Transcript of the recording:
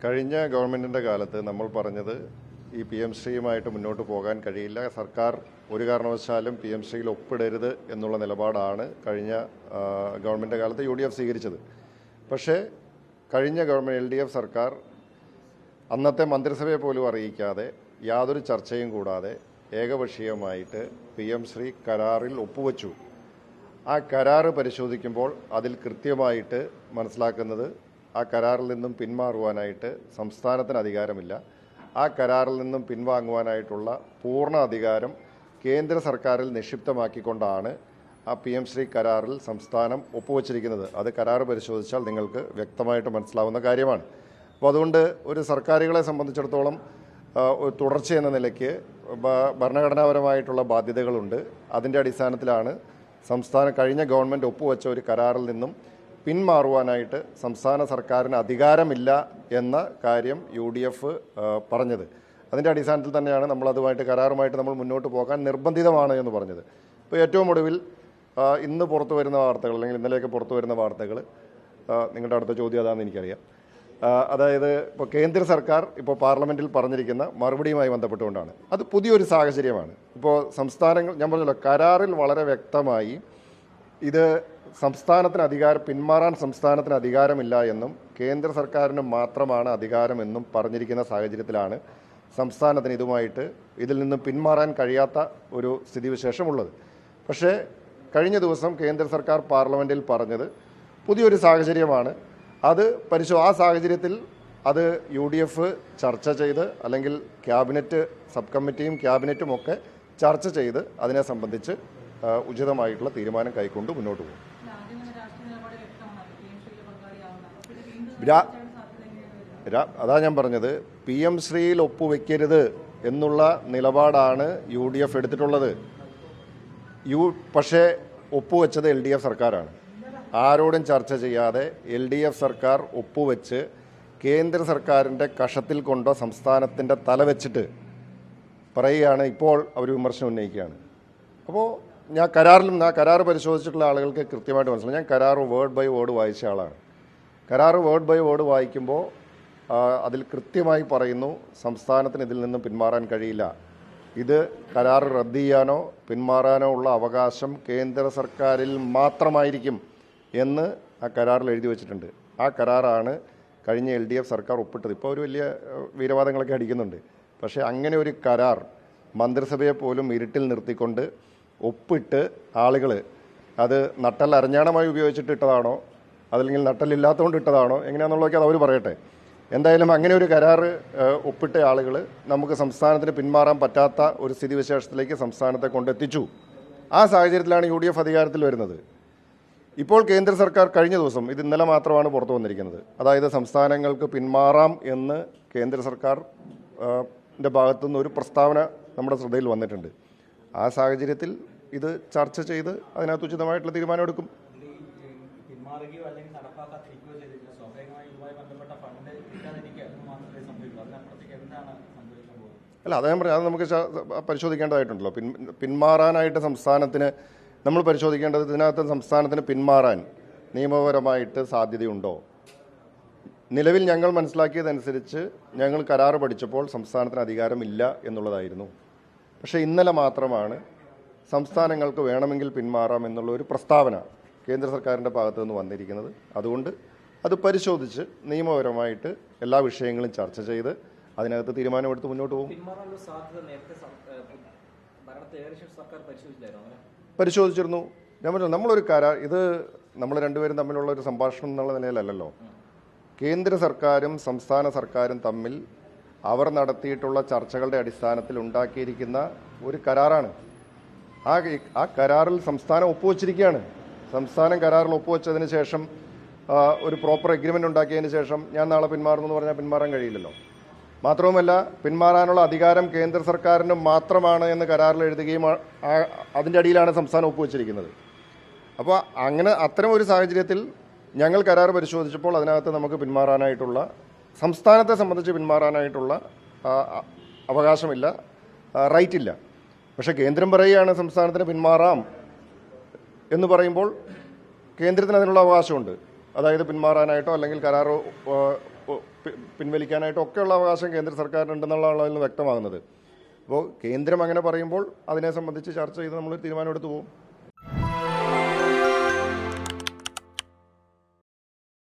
കഴിഞ്ഞ ഗവൺമെൻറ്റിൻ്റെ കാലത്ത് നമ്മൾ പറഞ്ഞത് ഈ പി എം ശ്രീയുമായിട്ട് മുന്നോട്ട് പോകാൻ കഴിയില്ല, സർക്കാർ ഒരു കാരണവശാലും പി എം ശ്രീയിൽ ഒപ്പിടരുത് എന്നുള്ള നിലപാടാണ് കഴിഞ്ഞ ഗവൺമെൻറ് കാലത്ത് UDF സ്വീകരിച്ചത്. പക്ഷേ കഴിഞ്ഞ ഗവൺമെൻറ് LDF സർക്കാർ അന്നത്തെ മന്ത്രിസഭയെ പോലും അറിയിക്കാതെ യാതൊരു ചർച്ചയും കൂടാതെ ഏകപക്ഷീയമായിട്ട് പി എം ശ്രീ കരാറിൽ ഒപ്പുവെച്ചു. ആ കരാറ് പരിശോധിക്കുമ്പോൾ അതിൽ കൃത്യമായിട്ട് മനസ്സിലാക്കുന്നത് ആ കരാറിൽ നിന്നും പിന്മാറുവാനായിട്ട് സംസ്ഥാനത്തിന് അധികാരമില്ല. ആ കരാറിൽ നിന്നും പിൻവാങ്ങുവാനായിട്ടുള്ള പൂർണ്ണ അധികാരം കേന്ദ്ര സർക്കാരിൽ നിക്ഷിപ്തമാക്കിക്കൊണ്ടാണ് ആ പി എം ശ്രീ കരാറിൽ സംസ്ഥാനം ഒപ്പുവച്ചിരിക്കുന്നത്. അത് കരാർ പരിശോധിച്ചാൽ നിങ്ങൾക്ക് വ്യക്തമായിട്ട് മനസ്സിലാവുന്ന കാര്യമാണ്. അപ്പോൾ അതുകൊണ്ട് ഒരു സർക്കാരുകളെ സംബന്ധിച്ചിടത്തോളം തുടർച്ച എന്ന നിലയ്ക്ക് ഭരണഘടനാപരമായിട്ടുള്ള ബാധ്യതകളുണ്ട്. അതിൻ്റെ അടിസ്ഥാനത്തിലാണ് കഴിഞ്ഞ ഗവൺമെൻറ് ഒപ്പുവെച്ച ഒരു കരാറിൽ നിന്നും പിന്മാറുവാനായിട്ട് സംസ്ഥാന സർക്കാരിന് അധികാരമില്ല എന്ന കാര്യം UDF പറഞ്ഞത്. അതിൻ്റെ അടിസ്ഥാനത്തിൽ തന്നെയാണ് കരാറുമായിട്ട് നമ്മൾ മുന്നോട്ട് പോകാൻ നിർബന്ധിതമാണ് എന്ന് പറഞ്ഞത്. ഇപ്പോൾ ഏറ്റവും ഒടുവിൽ ഇന്ന് പുറത്തു വരുന്ന വാർത്തകൾ, അല്ലെങ്കിൽ ഇന്നലെയൊക്കെ പുറത്തു വരുന്ന വാർത്തകൾ, നിങ്ങളുടെ അടുത്ത ചോദ്യം അതാണെന്ന് എനിക്കറിയാം. അതായത് ഇപ്പോൾ കേന്ദ്ര സർക്കാർ ഇപ്പോൾ പാർലമെൻറ്റിൽ പറഞ്ഞിരിക്കുന്ന മറുപടിയുമായി ബന്ധപ്പെട്ടുകൊണ്ടാണ്. അത് പുതിയൊരു സാഹചര്യമാണ്. ഇപ്പോൾ സംസ്ഥാനങ്ങൾ, ഞാൻ പറഞ്ഞല്ലോ, കരാറിൽ വളരെ വ്യക്തമായി ഇത് പിന്മാറാൻ സംസ്ഥാനത്തിന് അധികാരമില്ല എന്നും കേന്ദ്ര സർക്കാരിന് മാത്രമാണ് അധികാരമെന്നും പറഞ്ഞിരിക്കുന്ന സാഹചര്യത്തിലാണ് സംസ്ഥാനത്തിന് ഇതിൽ നിന്നും പിന്മാറാൻ കഴിയാത്ത ഒരു സ്ഥിതിവിശേഷമുള്ളത്. പക്ഷേ കഴിഞ്ഞ ദിവസം കേന്ദ്ര സർക്കാർ പാർലമെൻറ്റിൽ പറഞ്ഞത് പുതിയൊരു സാഹചര്യമാണ്. ആ സാഹചര്യത്തിൽ അത് UDF ചർച്ച ചെയ്ത്, അല്ലെങ്കിൽ ക്യാബിനറ്റ് സബ് കമ്മിറ്റിയും ക്യാബിനറ്റും ഒക്കെ ചർച്ച ചെയ്ത് അതിനെ സംബന്ധിച്ച് ഉചിതമായിട്ടുള്ള തീരുമാനം കൈക്കൊണ്ട് മുന്നോട്ട് പോകും. അതാ ഞാൻ പറഞ്ഞത്, പി എം ശ്രീയിൽ ഒപ്പുവെക്കരുത് എന്നുള്ള നിലപാടാണ് UDF എടുത്തിട്ടുള്ളത്. പക്ഷേ ഒപ്പുവെച്ചത് LDF സർക്കാരാണ്. ആരോടും ചർച്ച ചെയ്യാതെ LDF സർക്കാർ ഒപ്പുവെച്ച് കേന്ദ്ര സർക്കാരിൻ്റെ കഷത്തിൽ കൊണ്ടോ സംസ്ഥാനത്തിൻ്റെ തല വെച്ചിട്ട് പറയുകയാണ്. ഇപ്പോൾ അവർ വിമർശനം ഉന്നയിക്കുകയാണ്. അപ്പോൾ കരാർ പരിശോധിച്ചിട്ടുള്ള ആളുകൾക്ക് കൃത്യമായിട്ട് മനസ്സിലാവും. ഞാൻ കരാർ വേർഡ് ബൈ വേർഡ് വായിച്ച ആളാണ്. കരാർ വേർഡ് ബൈ വേർഡ് വായിക്കുമ്പോൾ അതിൽ കൃത്യമായി പറയുന്നു, സംസ്ഥാനത്തിന് ഇതിൽ നിന്നും പിന്മാറാൻ കഴിയില്ല. ഇത് കരാർ റദ്ദ് ചെയ്യാനോ പിന്മാറാനോ ഉള്ള അവകാശം കേന്ദ്ര സർക്കാരിൽ മാത്രമായിരിക്കും എന്ന് ആ കരാറിൽ എഴുതി വച്ചിട്ടുണ്ട്. ആ കരാറാണ് കഴിഞ്ഞ LDF സർക്കാർ ഒപ്പിട്ടത്. ഇപ്പോൾ ഒരു വലിയ വീരവാദങ്ങളൊക്കെ അടിക്കുന്നുണ്ട്. പക്ഷേ അങ്ങനെ ഒരു കരാർ മന്ത്രിസഭയെ പോലും ഇരുട്ടിൽ നിർത്തിക്കൊണ്ട് ഒപ്പിട്ട് ആളുകൾ അത് നട്ടൽ അരഞ്ഞാണമായി ഉപയോഗിച്ചിട്ട് ഇട്ടതാണോ, അതല്ലെങ്കിൽ നട്ടലില്ലാത്തതുകൊണ്ട് ഇട്ടതാണോ, എങ്ങനെയാണെന്നുള്ളതൊക്കെ അത് അവർ പറയട്ടെ. എന്തായാലും അങ്ങനെ ഒരു കരാർ ഒപ്പിട്ട ആളുകൾ നമുക്ക് സംസ്ഥാനത്തിന് പിന്മാറാൻ പറ്റാത്ത ഒരു സ്ഥിതിവിശേഷത്തിലേക്ക് സംസ്ഥാനത്തെ കൊണ്ടെത്തിച്ചു. ആ സാഹചര്യത്തിലാണ് UDF അധികാരത്തിൽ വരുന്നത്. ഇപ്പോൾ കേന്ദ്ര സർക്കാർ കഴിഞ്ഞ ദിവസം, ഇത് ഇന്നലെ മാത്രമാണ് പുറത്തു വന്നിരിക്കുന്നത്, അതായത് സംസ്ഥാനങ്ങൾക്ക് പിന്മാറാം എന്ന് കേന്ദ്ര സർക്കാരിൻ്റെ ഭാഗത്തുനിന്ന് ഒരു പ്രസ്താവന നമ്മുടെ ശ്രദ്ധയിൽ വന്നിട്ടുണ്ട്. ആ സാഹചര്യത്തിൽ ഇത് ചർച്ച ചെയ്ത് അതിനകത്ത് ഉചിതമായിട്ടുള്ള തീരുമാനമെടുക്കും. അല്ല, അത് ഞാൻ പറയാം, അത് നമുക്ക് പരിശോധിക്കേണ്ടതായിട്ടുണ്ടല്ലോ. പിന്മാറാനായിട്ട് സംസ്ഥാനത്തിന് നമ്മൾ പരിശോധിക്കേണ്ടത്, ഇതിനകത്ത് സംസ്ഥാനത്തിന് പിന്മാറാൻ നിയമപരമായിട്ട് സാധ്യതയുണ്ടോ. നിലവിൽ ഞങ്ങൾ മനസ്സിലാക്കിയതനുസരിച്ച് ഞങ്ങൾ കരാർ പഠിച്ചപ്പോൾ സംസ്ഥാനത്തിന് അധികാരമില്ല എന്നുള്ളതായിരുന്നു. പക്ഷേ ഇന്നലെ മാത്രമാണ് സംസ്ഥാനങ്ങൾക്ക് വേണമെങ്കിൽ പിന്മാറാം എന്നുള്ള ഒരു പ്രസ്താവന കേന്ദ്ര സർക്കാരിൻ്റെ ഭാഗത്തു നിന്ന് വന്നിരിക്കുന്നത്. അതുകൊണ്ട് അത് പരിശോധിച്ച് നിയമപരമായിട്ട് എല്ലാ വിഷയങ്ങളും ചർച്ച ചെയ്ത് അതിനകത്ത് തീരുമാനമെടുത്ത് മുന്നോട്ട് പോകും. പരിശോധിച്ചിരുന്നു. ഞാൻ പറഞ്ഞു, നമ്മളൊരു കരാർ, ഇത് നമ്മൾ രണ്ടുപേരും തമ്മിലുള്ള ഒരു സംഭാഷണം എന്നുള്ള നിലയിലല്ലല്ലോ. കേന്ദ്ര സർക്കാരും സംസ്ഥാന സർക്കാരും തമ്മിൽ അവർ നടത്തിയിട്ടുള്ള ചർച്ചകളുടെ അടിസ്ഥാനത്തിൽ ഉണ്ടാക്കിയിരിക്കുന്ന ഒരു കരാറാണ്. ആ കരാറിൽ സംസ്ഥാനം ഒപ്പുവച്ചിരിക്കുകയാണ്. സംസ്ഥാനം കരാറിൽ ഒപ്പുവെച്ചതിന് ശേഷം ഒരു പ്രോപ്പർ എഗ്രിമെൻ്റ് ഉണ്ടാക്കിയതിന് ശേഷം ഞാൻ നാളെ പിന്മാറുന്നു എന്ന് പറഞ്ഞാൽ പിന്മാറാൻ കഴിയില്ലല്ലോ. മാത്രവുമല്ല, പിന്മാറാനുള്ള അധികാരം കേന്ദ്ര സർക്കാരിന് മാത്രമാണ് എന്ന് കരാറിൽ എഴുതുകയും അതിൻ്റെ അടിയിലാണ് സംസ്ഥാനം ഒപ്പുവെച്ചിരിക്കുന്നത്. അപ്പോൾ അത്തരം ഒരു സാഹചര്യത്തിൽ ഞങ്ങൾ കരാർ പരിശോധിച്ചപ്പോൾ അതിനകത്ത് നമുക്ക് പിന്മാറാനായിട്ടുള്ള, സംസ്ഥാനത്തെ സംബന്ധിച്ച് പിന്മാറാനായിട്ടുള്ള അവകാശമില്ല, റൈറ്റ് ഇല്ല. പക്ഷേ കേന്ദ്രം പറയുകയാണ് സംസ്ഥാനത്തിന് പിന്മാറാം എന്ന് പറയുമ്പോൾ കേന്ദ്രത്തിന് അതിനുള്ള അവകാശമുണ്ട്. അതായത് പിന്മാറാനായിട്ടോ അല്ലെങ്കിൽ കരാർ പിൻവലിക്കാനായിട്ടും ഒക്കെയുള്ള അവകാശം കേന്ദ്ര സർക്കാരിനുണ്ടെന്നുള്ളതാണ് അതിൽ നിന്ന് വ്യക്തമാകുന്നത്. അപ്പോൾ കേന്ദ്രം അങ്ങനെ പറയുമ്പോൾ അതിനെ സംബന്ധിച്ച് ചർച്ച ചെയ്ത് നമ്മൾ തീരുമാനമെടുത്ത് പോകും.